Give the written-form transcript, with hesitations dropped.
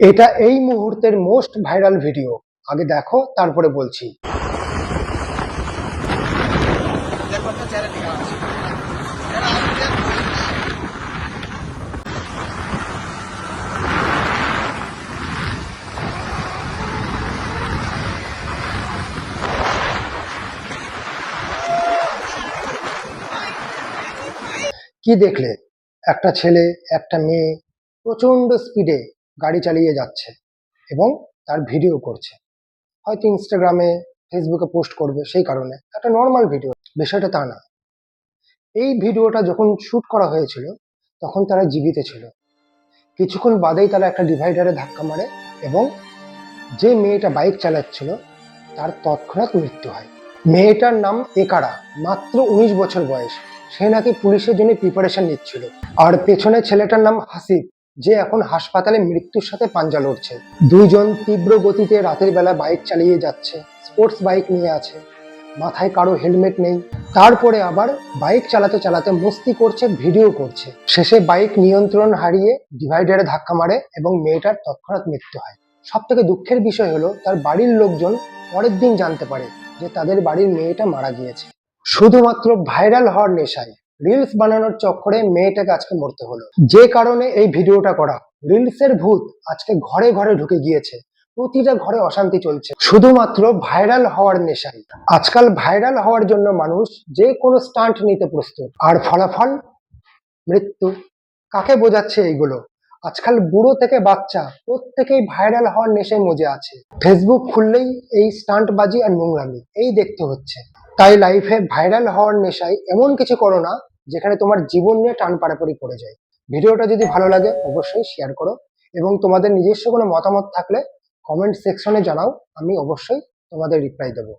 এটা এই মুহূর্তের মোস্ট ভাইরাল ভিডিও। আগে দেখো তারপরে বলছি। কি দেখলে? একটা ছেলে একটা মেয়ে প্রচন্ড স্পিডে গাড়ি চালিয়ে যাচ্ছে এবং তার ভিডিও করছে, হয়তো ইনস্টাগ্রামে ফেসবুকে পোস্ট করবে, সেই কারণে একটা নর্মাল ভিডিও। বিষয়টা তা না। এই ভিডিওটা যখন শুট করা হয়েছিল তখন তারা জীবিত ছিল। কিছুক্ষণ বাদেই তারা একটা ডিভাইডারে ধাক্কা মারে এবং যে মেয়েটা বাইক চালাচ্ছিল তার তৎক্ষণাৎ মৃত্যু হয়। মেয়েটার নাম একারা, মাত্র 19 বছর বয়স। সে নাকি পুলিশের জন্য প্রিপারেশন নিচ্ছিল। আর পেছনে ছেলেটার নাম হাসিব, যে এখন হাসপাতালে মৃত্যুর সাথে পাঞ্জা লড়ছে। দুইজন তীব্র গতিতে রাতের বেলা বাইক চালিয়ে যাচ্ছে, স্পোর্টস বাইক নিয়ে আছে, মাথায় কারো হেলমেট নেই। তারপরে আবার বাইক চালাতে চালাতে মস্তি করছে, ভিডিও করছে। শেষে বাইক নিয়ন্ত্রণ হারিয়ে ডিভাইডারে ধাক্কা মারে এবং মেয়েটার তৎক্ষণাৎ মৃত্যু হয়। সব থেকে দুঃখের বিষয় হলো তার বাড়ির লোকজন পরের দিন জানতে পারে যে তাদের বাড়ির মেয়েটা মারা গিয়েছে। শুধুমাত্র ভাইরাল হওয়ার নেশায়, রিলস বানানোর চক্করে মেয়েটাকে আজকে মরতে হলো। যে কারণে এই ভিডিওটা করা। রিলসের ভূত আজকে ঘরে ঘরে ঢুকে গিয়েছে, প্রতিটা ঘরে অশান্তি চলছে শুধুমাত্র ভাইরাল হওয়ার নেশায়। আজকাল ভাইরাল হওয়ার জন্য মানুষ যে কোনো স্টান্ট নিতে প্রস্তুত, আর ফলাফল মৃত্যু। কাকে বোঝাচ্ছে এইগুলো? আজকাল বুড়ো থেকে বাচ্চা প্রত্যেকেই ভাইরাল হওয়ার নেশায় মজে আছে। ফেসবুক খুললেই এই স্টান্টবাজি আর নোংরামি এই দেখতে হচ্ছে। তাই লাইফে ভাইরাল হওয়ার নেশায় এমন কিছু করো না যেখানে তোমার জীবন নিয়ে টান পাড়াপাড়ি পড়ে যায়। ভিডিওটা যদি ভালো লাগে অবশ্যই শেয়ার করো এবং তোমাদের নিজস্ব কোনো মতামত থাকলে কমেন্ট সেকশনে জানাও, আমি অবশ্যই তোমাদের রিপ্লাই দেবো।